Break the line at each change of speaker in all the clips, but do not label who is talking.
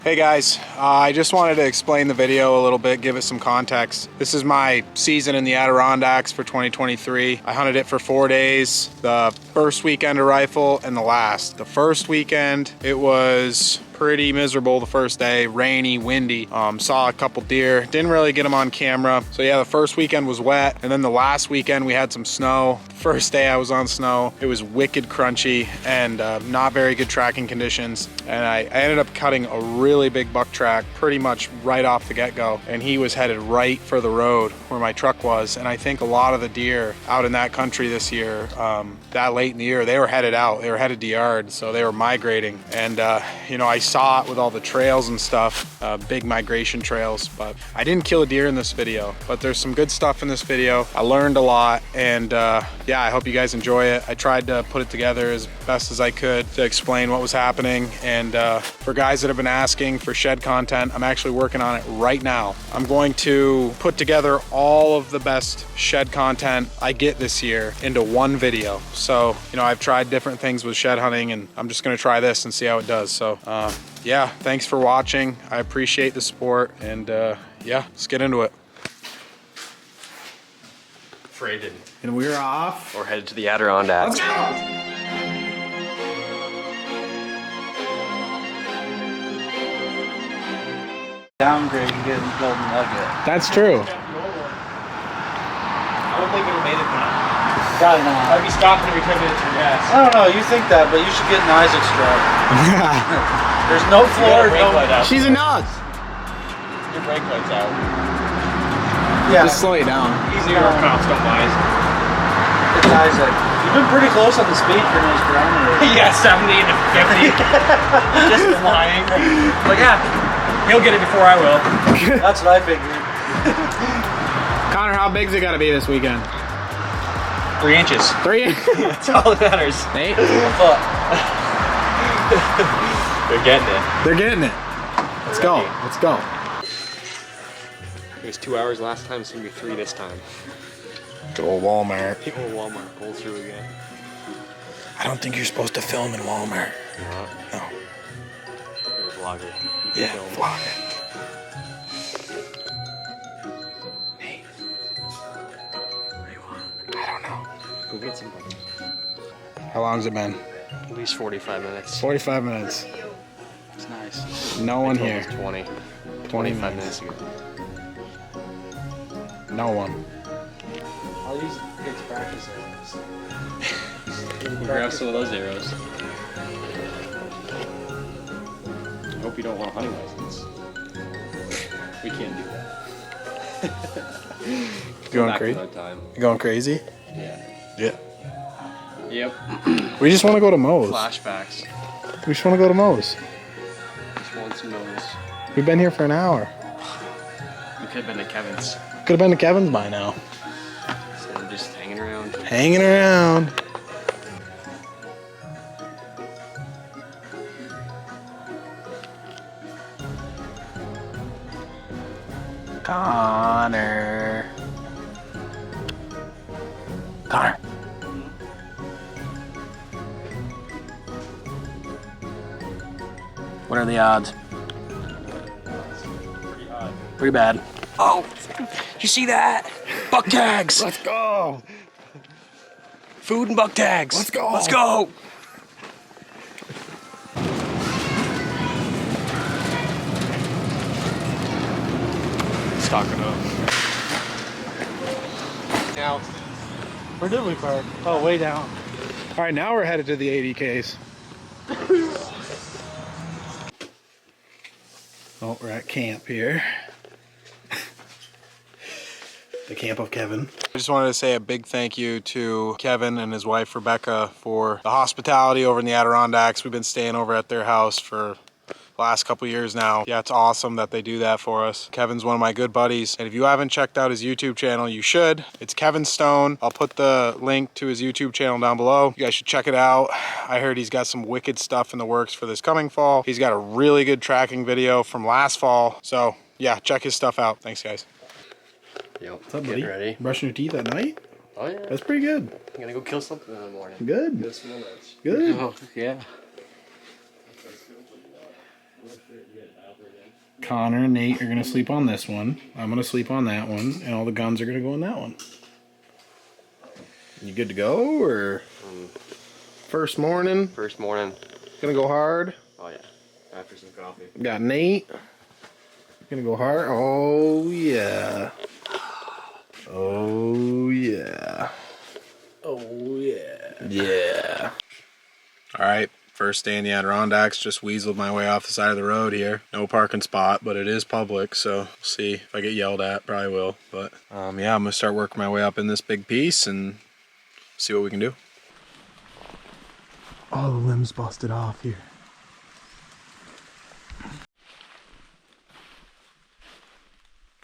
Hey guys, I just wanted to explain the video a little bit, give it some context. This is my season in the Adirondacks for 2023. I hunted it for 4 days, the first weekend a rifle and the last. The first weekend, it was pretty miserable the first day, rainy, windy. Saw a couple deer, didn't really get them on camera. So yeah, the first weekend was wet, and then the last weekend we had some snow. First day I was on snow, it was wicked crunchy and not very good tracking conditions. And I ended up cutting a really big buck track pretty much right off the get-go. And he was headed right for the road where my truck was. And I think a lot of the deer out in that country this year, that late in the year, they were headed out. They were headed to yard, so they were migrating. And you know, I saw it with all the trails and stuff, big migration trails, but I didn't kill a deer in this video. But there's some good stuff in this video. I learned a lot, and yeah, I hope you guys enjoy it. I tried to put it together as best as I could to explain what was happening. And for guys that have been asking for shed content, I'm actually working on it right now. I'm going to put together all of the best shed content I get this year into one video. So, you know, I've tried different things with shed hunting, and I'm just gonna try this and see how it does. So, yeah, thanks for watching. I appreciate the support, and yeah, let's get into it.
Freighted.
And we're off.
We're headed to the Adirondacks.
Let's go!
Downgrade and get a golden nugget.
That's true.
I don't think it would have made it now.
Probably not.
I'd be stopping every 10 minutes for gas.
I don't know, you think that, but you should get an Isaac strap. There's no floor,
brake
no...
light out.
She's a nut.
Your brake light's out.
Yeah,
Just slow you down.
Easy work, cops don't mind.
it's Isaac. You've been pretty close on the speed for those parameters.
Yeah, 70 to 50. Just flying. Like, yeah, he'll get it before I will.
That's what I figured.
Connor, how big's it gotta be this weekend?
3 inches.
3?
That's all that matters.
8?
They're getting it.
They're getting it. Let's go. Let's go.
It was 2 hours last time, it's gonna be 3 this time.
Good old Walmart.
People in Walmart pull through again.
I don't think you're supposed to film in Walmart. No.
You're a vlogger.
Yeah, vlog it. Hey. What do you want? I don't know.
Go get somebody.
How long's it been?
At least 45 minutes.
45 minutes.
It's nice.
No one
I told
here.
us 20.
25
minutes ago.
No one.
I'll use kids' practice arrows.
We'll grab some of those arrows. I hope you don't want a hunting license. We can't do that.
Going crazy? You going crazy?
Yeah.
Yeah.
Yep.
We just want to go to Moe's.
Flashbacks.
We just want to go to Moe's.
Just want some nose.
We've been here for an hour.
We could have been to Kevin's.
Could have been to Kevin's by now.
Instead of just hanging around.
Hanging around. Connor. Connor. What are the odds?
Pretty odd.
Pretty bad. Oh, did you see that? Buck tags.
Let's go! Food and buck tags.
Let's go.
Let's go! Stocking up. Now,
Where did we park? Oh, way down.
All right, now we're headed to the ADKs. Oh, we're at camp here. The camp of Kevin. I just wanted to say a big thank you to Kevin and his wife Rebecca for the hospitality over in the Adirondacks. We've been staying over at their house for the last couple years now. Yeah, it's awesome that they do that for us. Kevin's one of my good buddies, and if you haven't checked out his YouTube channel, you should. It's Kevin Stone. I'll put the link to his YouTube channel down below. You guys should check it out. I heard he's got some wicked stuff in the works for this coming fall. He's got a really good tracking video from last fall. So yeah, check his stuff out. Thanks, guys.
Yep.
What's up, buddy?
Ready?
Brushing your teeth at night?
Oh yeah.
That's pretty good.
I'm gonna go kill something in the morning.
Good.
Go smell that.
Good.
Oh, yeah.
Connor and Nate are going to sleep on this one. I'm going to sleep on that one. And all the guns are going to go in that one. You good to go, or first morning?
First morning.
Gonna go hard.
Oh yeah. After some coffee.
Got Nate. Gonna go hard. Oh yeah. Oh yeah. Oh yeah. Yeah. All right. First day in the Adirondacks. Just weaseled my way off the side of the road here. No parking spot, but it is public, so we'll see if I get yelled at. Probably will. But yeah, I'm gonna start working my way up in this big piece and see what we can do. All the limbs busted off here.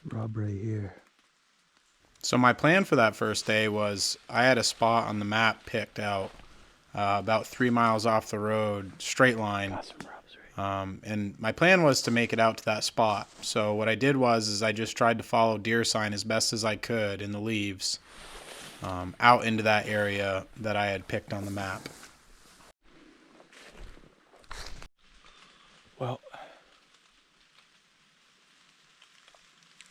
Rub right here. So my plan for that first day was I had a spot on the map picked out about 3 miles off the road, straight line. And my plan was to make it out to that spot. So what I did was I just tried to follow deer sign as best as I could in the leaves out into that area that I had picked on the map. Well,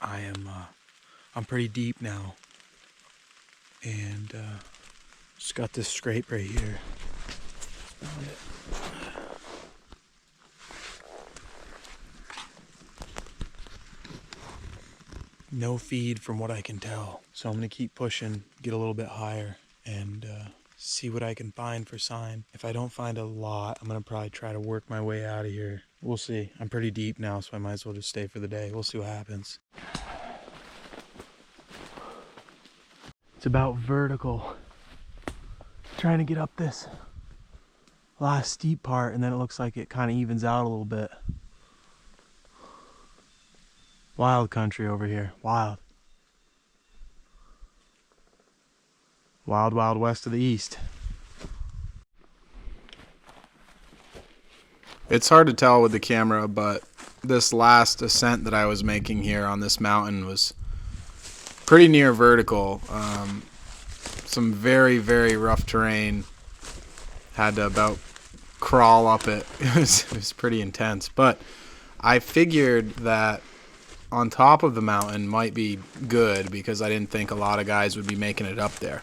I'm pretty deep now, and just got this scrape right here. No feed from what I can tell, so I'm gonna keep pushing, get a little bit higher, and see what I can find for sign. If I don't find a lot, I'm gonna probably try to work my way out of here. We'll see. I'm pretty deep now, so I might as well just stay for the day. We'll see what happens. It's about vertical. Trying to get up this last steep part, and then it looks like it kind of evens out a little bit. Wild country over here. Wild. Wild, wild west of the east. It's hard to tell with the camera, but this last ascent that I was making here on this mountain was pretty near vertical. Some very, very rough terrain. Had to about crawl up it. It was pretty intense. But I figured that on top of the mountain might be good because I didn't think a lot of guys would be making it up there.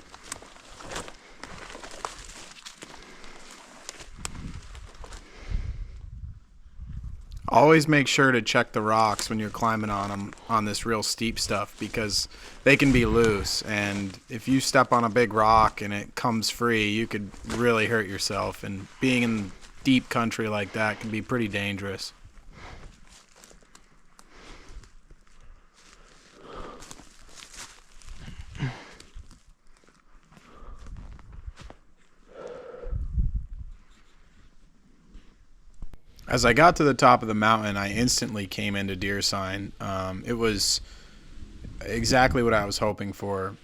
Always make sure to check the rocks when you're climbing on them on this real steep stuff because they can be loose, and if you step on a big rock and it comes free, you could really hurt yourself, and being in deep country like that can be pretty dangerous. As I got to the top of the mountain, I instantly came into deer sign. It was exactly what I was hoping for.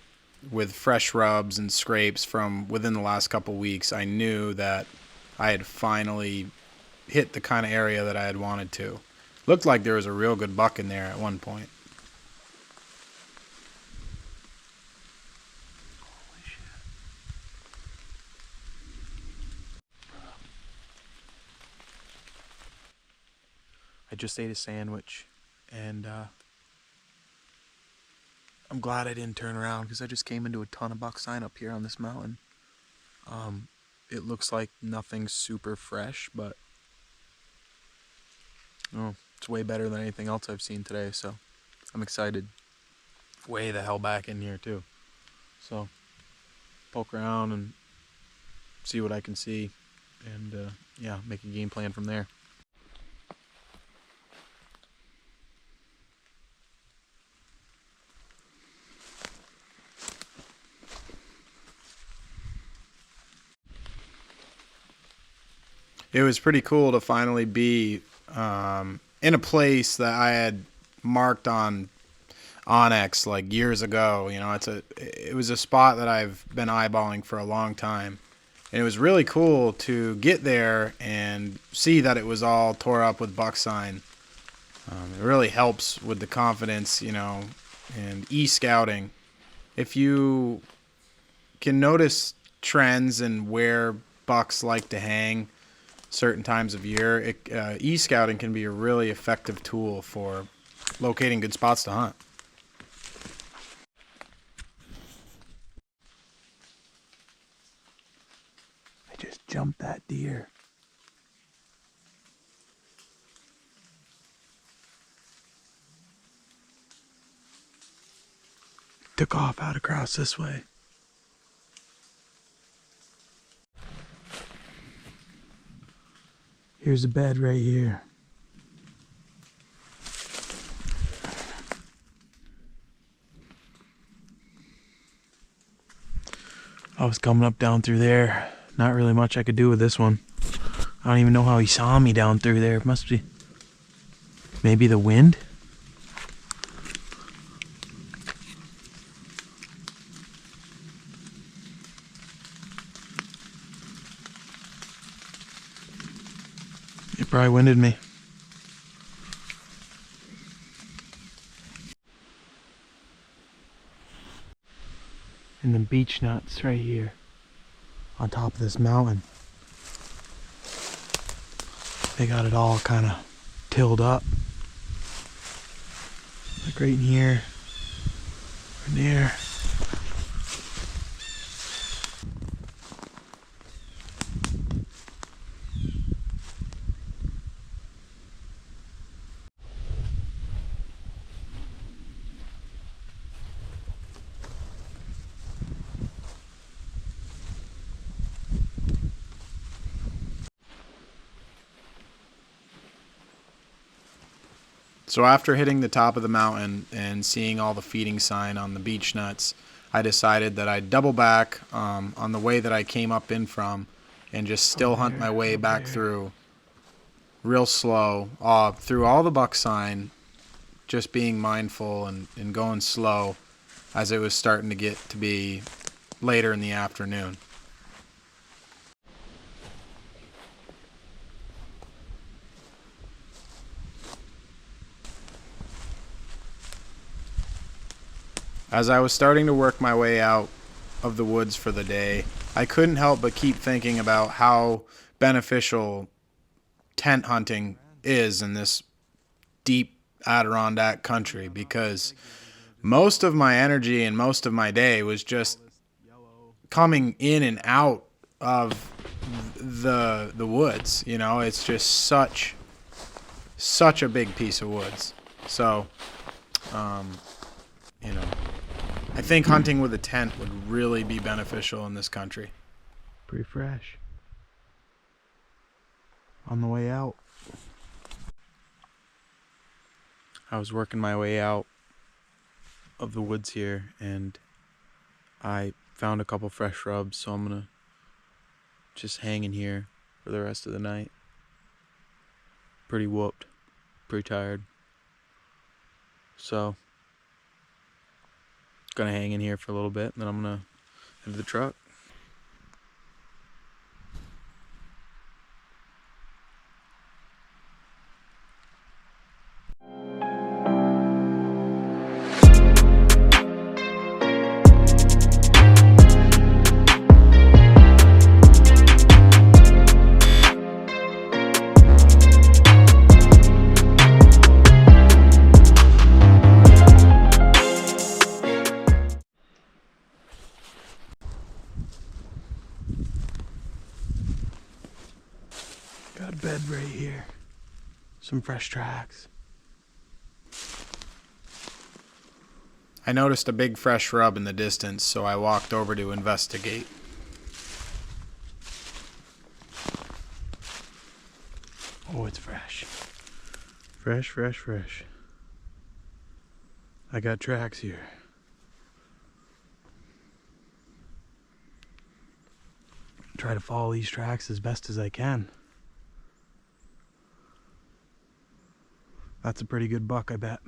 With fresh rubs and scrapes from within the last couple weeks, I knew that I had finally hit the kind of area that I had wanted to. Looked like there was a real good buck in there at one point. I just ate a sandwich, and I'm glad I didn't turn around because I just came into a ton of buck sign up here on this mountain. It looks like nothing's super fresh, but it's way better than anything else I've seen today, so I'm excited. Way the hell back in here too. So poke around and see what I can see, and yeah, make a game plan from there. It was pretty cool to finally be in a place that I had marked on Onyx like years ago. You know, it was a spot that I've been eyeballing for a long time, and it was really cool to get there and see that it was all tore up with buck sign. It really helps with the confidence, you know, and e-scouting. If you can notice trends and where bucks like to hang, certain times of year, e-scouting can be a really effective tool for locating good spots to hunt. I just jumped that deer. Took off out across this way. Here's a bed right here. I was coming up down through there. Not really much I could do with this one. I don't even know how he saw me down through there. It must be maybe the wind. It probably winded me. And the beech nuts right here on top of this mountain. They got it all kind of tilled up. Like right in here, right there. So after hitting the top of the mountain and seeing all the feeding sign on the beech nuts, I decided that I'd double back on the way that I came up in from and just still hunt my way back through real slow, through all the buck sign, just being mindful and going slow as it was starting to get to be later in the afternoon. As I was starting to work my way out of the woods for the day, I couldn't help but keep thinking about how beneficial tent hunting is in this deep Adirondack country, because most of my energy and most of my day was just coming in and out of the woods. You know, it's just such a big piece of woods. So, you know, I think hunting with a tent would really be beneficial in this country. Pretty fresh. On the way out, I was working my way out of the woods here and I found a couple fresh shrubs, so I'm gonna just hang in here for the rest of the night. Pretty whooped, pretty tired. So gonna hang in here for a little bit, and then I'm gonna head to the truck. Got a bed right here. Some fresh tracks. I noticed a big fresh shrub in the distance, so I walked over to investigate. Oh, it's fresh. Fresh, fresh, fresh. I got tracks here. Try to follow these tracks as best as I can. That's a pretty good buck, I bet.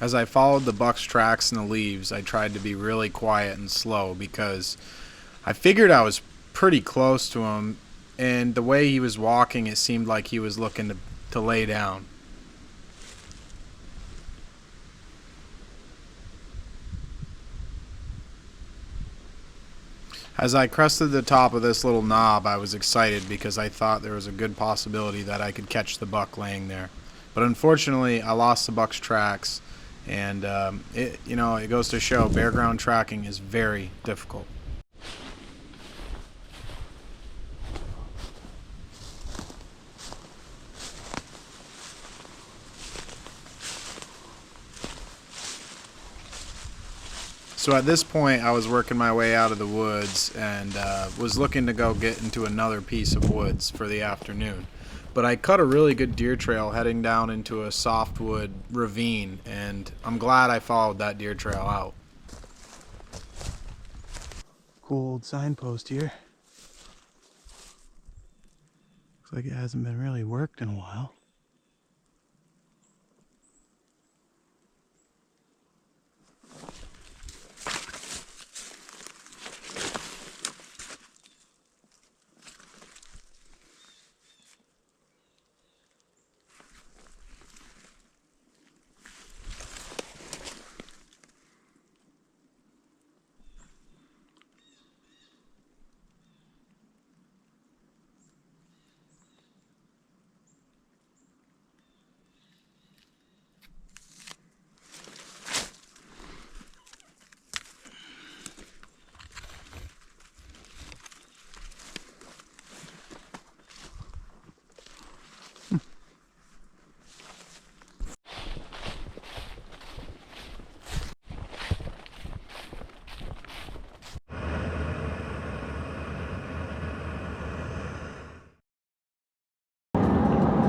As I followed the buck's tracks in the leaves, I tried to be really quiet and slow because I figured I was pretty close to him, and the way he was walking, it seemed like he was looking to lay down. As I crested the top of this little knob, I was excited because I thought there was a good possibility that I could catch the buck laying there. But unfortunately, I lost the buck's tracks, and it goes to show bare ground tracking is very difficult. So at this point, I was working my way out of the woods and was looking to go get into another piece of woods for the afternoon. But I cut a really good deer trail heading down into a softwood ravine, and I'm glad I followed that deer trail out. Cool old signpost here. Looks like it hasn't been really worked in a while.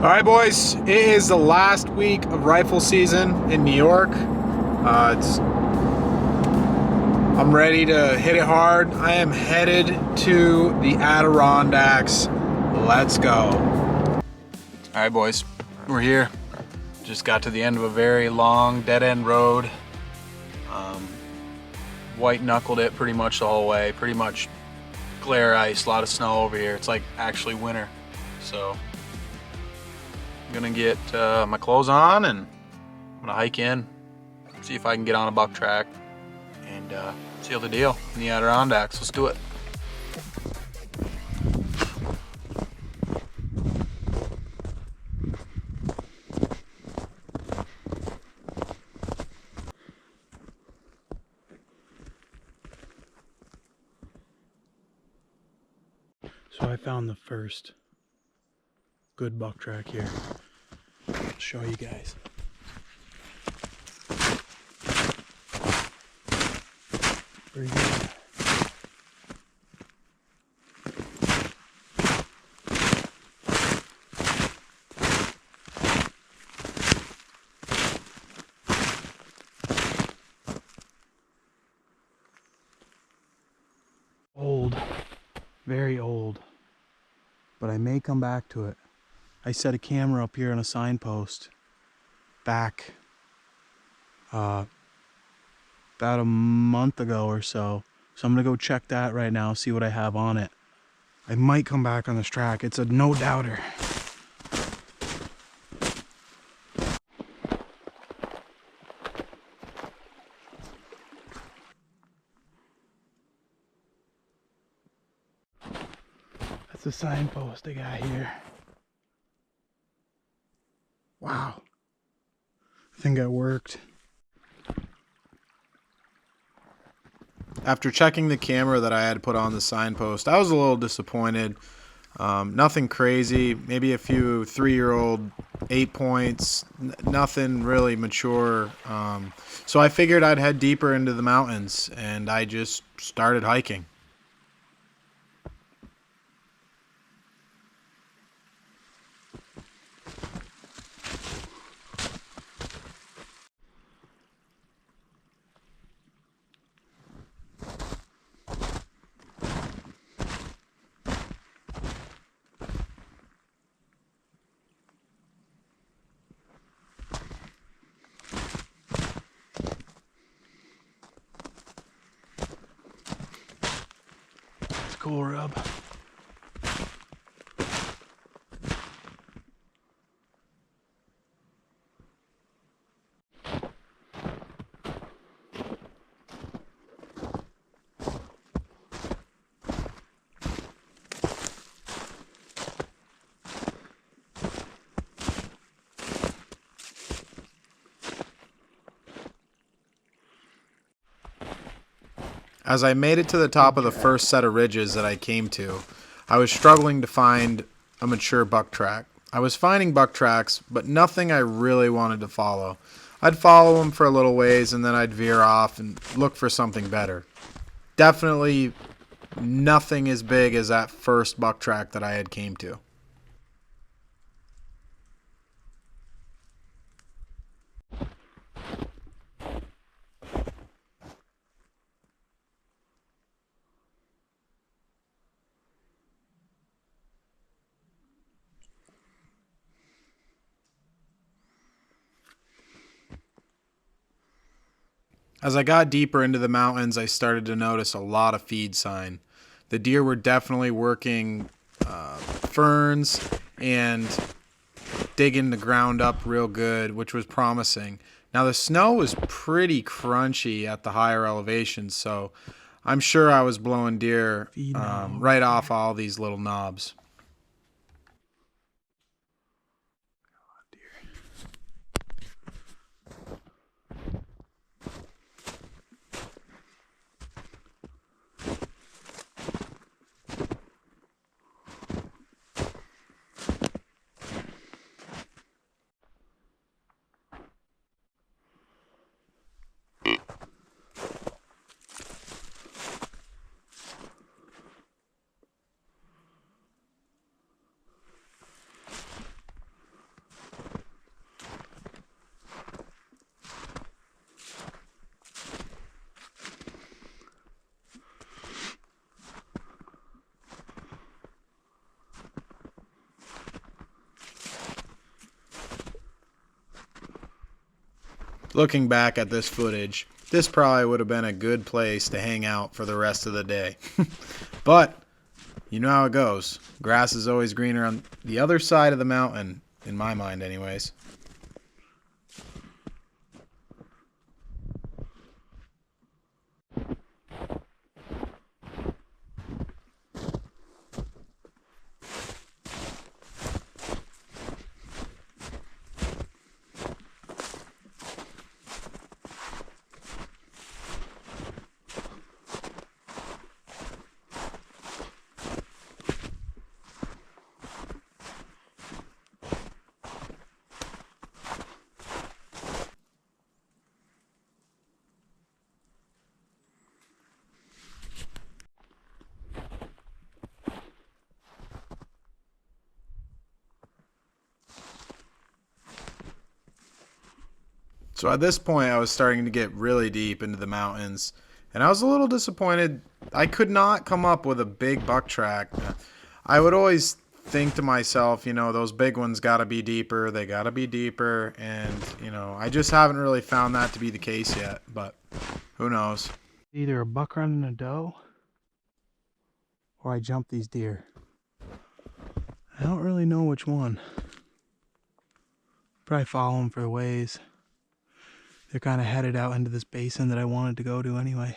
All right, boys, it is the last week of rifle season in New York. I'm ready to hit it hard. I am headed to the Adirondacks. Let's go. All right, boys, we're here. Just got to the end of a very long dead-end road. White knuckled it pretty much the whole way. Pretty much glare ice, a lot of snow over here. It's like actually winter. So I'm gonna get my clothes on and I'm gonna hike in, see if I can get on a buck track and seal the deal in the Adirondacks. Let's do it. So I found the first good buck track here. I'll show you guys. Pretty good. Old, very old, but I may come back to it. I set a camera up here on a signpost back about a month ago or so. So I'm gonna go check that right now, see what I have on it. I might come back on this track. It's a no doubter. That's the signpost I got here. Wow. I think that worked. After checking the camera that I had put on the signpost, I was a little disappointed. Nothing crazy, maybe a few 3-year-old 8 points, nothing really mature. So I figured I'd head deeper into the mountains, and I just started hiking.
cool rub.
As I made it to the top of the first set of ridges that I came to, I was struggling to find a mature buck track. I was finding buck tracks, but nothing I really wanted to follow. I'd follow them for a little ways and then I'd veer off and look for something better. Definitely nothing as big as that first buck track that I had came to. As I got deeper into the mountains, I started to notice a lot of feed sign. The deer were definitely working ferns and digging the ground up real good, which was promising. Now the snow was pretty crunchy at the higher elevations, so I'm sure I was blowing deer right off all these little knobs. Looking back at this footage, this probably would have been a good place to hang out for the rest of the day. But, you know how it goes. Grass is always greener on the other side of the mountain, in my mind anyways. So at this point, I was starting to get really deep into the mountains, and I was a little disappointed. I could not come up with a big buck track. I would always think to myself, you know, those big ones got to be deeper. They got to be deeper, and, you know, I just haven't really found that to be the case yet, but who knows?
Either a buck running a doe, or I jump these deer. I don't really know which one. Probably follow them for the ways. They're kind of headed out into this basin that I wanted to go to anyway.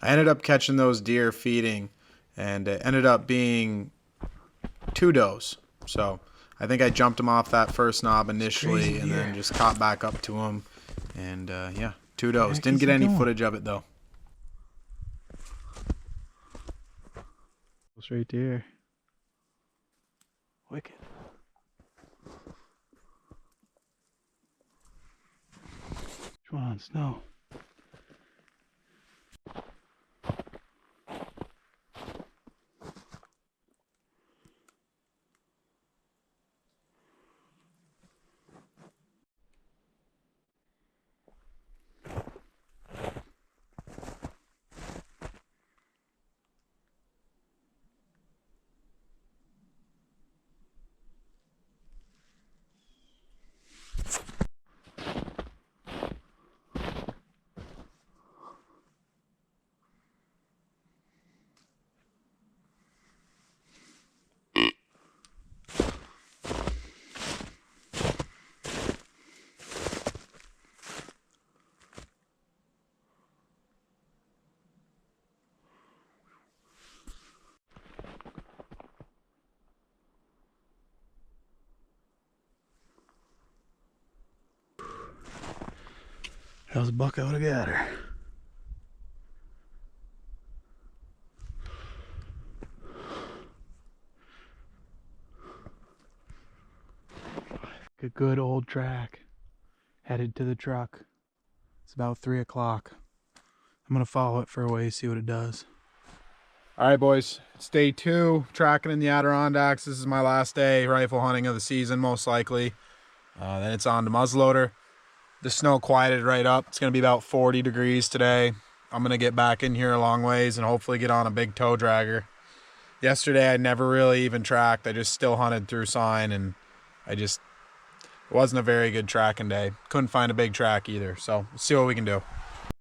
I ended up catching those deer feeding, and it ended up being 2 does. So I think I jumped them off that first knob initially and then just caught back up to them. And yeah, 2 does. Didn't get any footage of it though.
Straight deer. Wicked. Which one on snow? That was a buck out of gator. A good old track. Headed to the truck. It's about 3 o'clock. I'm gonna follow it for a way, see what it does. All right, boys, it's day 2, tracking in the Adirondacks. This is my last day rifle hunting of the season, most likely. Then it's on to muzzleloader. The snow quieted right up. It's gonna be about 40 degrees today. I'm gonna get back in here a long ways and hopefully get on a big toe dragger. Yesterday, I never really even tracked. I just still hunted through sign, and it wasn't a very good tracking day. Couldn't find a big track either, so let's see what we can do.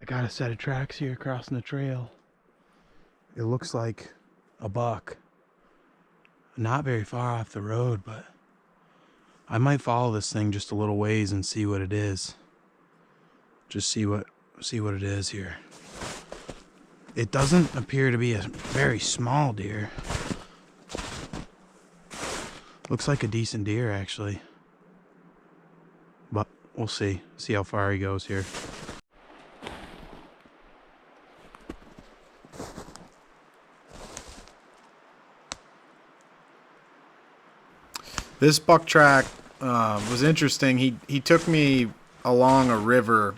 I got a set of tracks here crossing the trail. It looks like a buck. Not very far off the road, but I might follow this thing just a little ways and see what it is. Just see what it is here. It doesn't appear to be a very small deer. Looks like a decent deer, actually. But we'll see. See how far he goes here. This buck track was interesting. He took me along a river.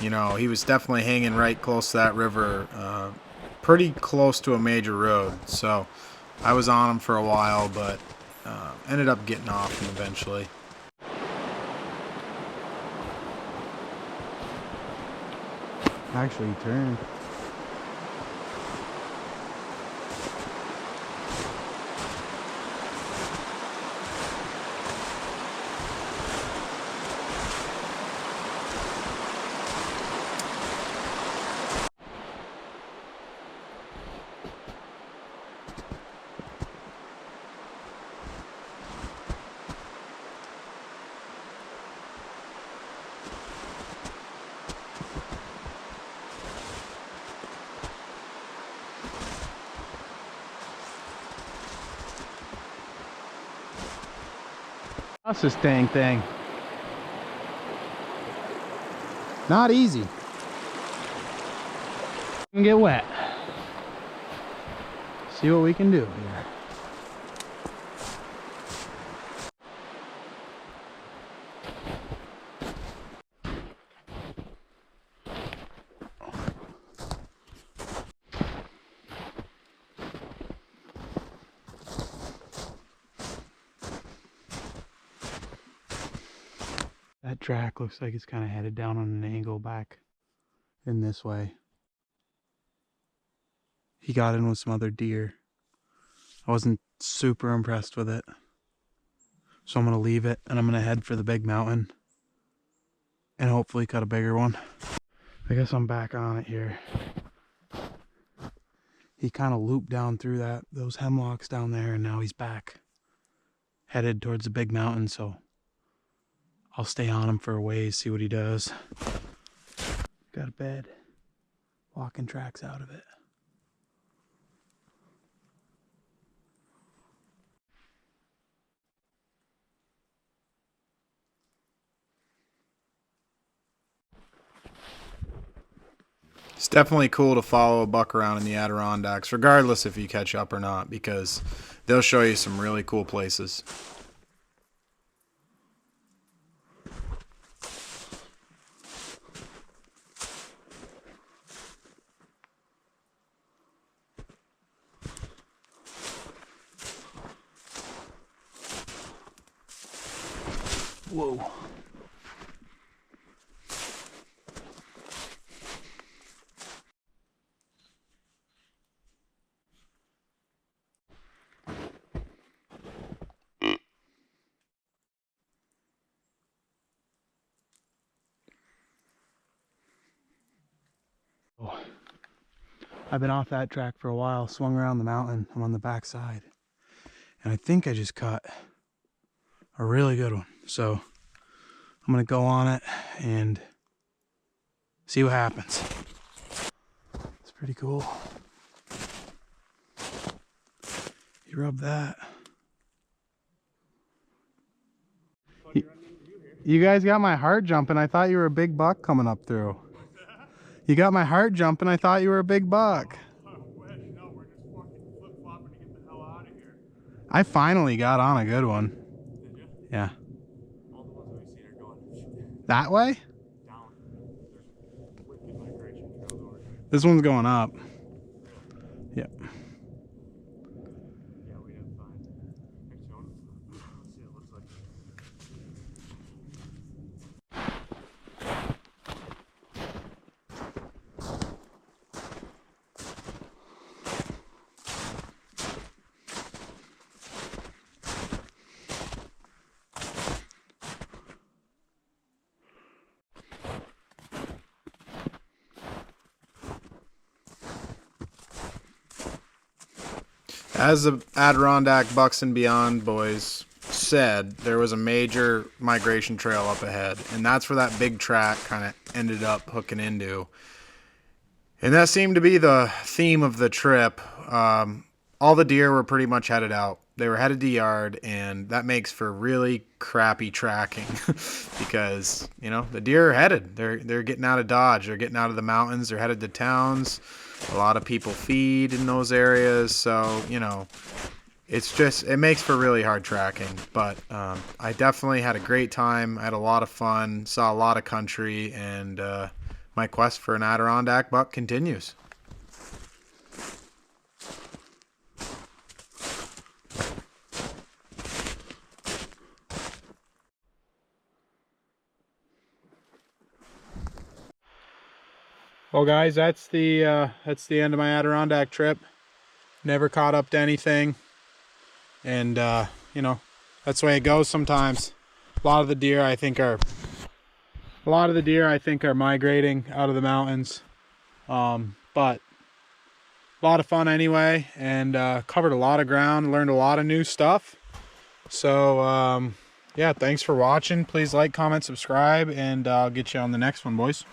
You know, he was definitely hanging right close to that river, pretty close to a major road. So I was on him for a while, but ended up getting off him eventually. Actually, he turned. That's this dang thing. Not easy. You can get wet. See what we can do here. That track looks like it's kind of headed down on an angle back in this way. He got in with some other deer. I wasn't super impressed with it. So I'm going to leave it and I'm going to head for the big mountain and hopefully cut a bigger one. I guess I'm back on it here. He kind of looped down through those hemlocks down there, and now he's back headed towards the big mountain, so I'll stay on him for a ways, see what he does. Got a bed. Walking tracks out of it. It's definitely cool to follow a buck around in the Adirondacks, regardless if you catch up or not, because they'll show you some really cool places. Whoa. I've been off that track for a while, swung around the mountain. I'm on the back side. And I think I just caught a really good one. So I'm going to go on it and see what happens. It's pretty cool. You rub that. You guys got my heart jumping. I thought you were a big buck coming up through. You got my heart jumping. I thought you were a big buck.
No, we're just fucking flip-flopping to get the hell out of here.
I finally got on a good one.
Did you?
Yeah.
All the ones we've seen are going
That way?
down. There's wicked migration trails over here.
This one's going up. Yep.
Yeah, we have fine. Thanks, Jonas. Let's see what it looks like. As the Adirondack Bucks and Beyond boys said, there was a major migration trail up ahead, and that's where that big track kind of ended up hooking into. And that seemed to be the theme of the trip. All the deer were pretty much headed out. They were headed to yard, and that makes for really crappy tracking because, you know, the deer are headed. They're getting out of Dodge. They're getting out of the mountains. They're headed to towns. A lot of people feed in those areas, so, you know, it makes for really hard tracking. But I definitely had a great time. I had a lot of fun, saw a lot of country, and my quest for an Adirondack buck continues. Well, guys, that's the end of my Adirondack trip. Never caught up to anything, and you know, that's the way it goes sometimes. A lot of the deer I think are migrating out of the mountains, but a lot of fun anyway, and covered a lot of ground, learned a lot of new stuff. So yeah, thanks for watching. Please like, comment, subscribe, and I'll get you on the next one, boys.